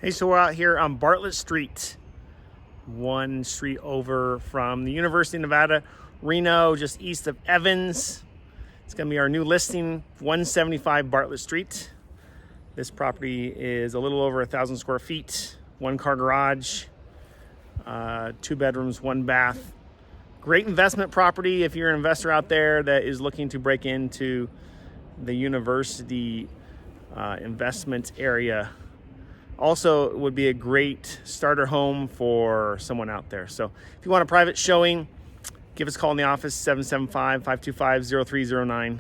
Hey, so we're out here on Bartlett Street, one street over from the University of Nevada, Reno, just east of Evans. It's gonna be our new listing, 175 Bartlett Street. This property is a little over 1,000 square feet, one car garage, 2 bedrooms, 1 bath. Great investment property if you're an investor out there that is looking to break into the university investment area. Also, it would be a great starter home for someone out there. So if you want a private showing, give us a call in the office, 775-525-0309,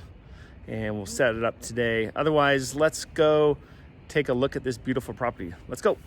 and we'll set it up today. Otherwise, let's go take a look at this beautiful property. Let's go.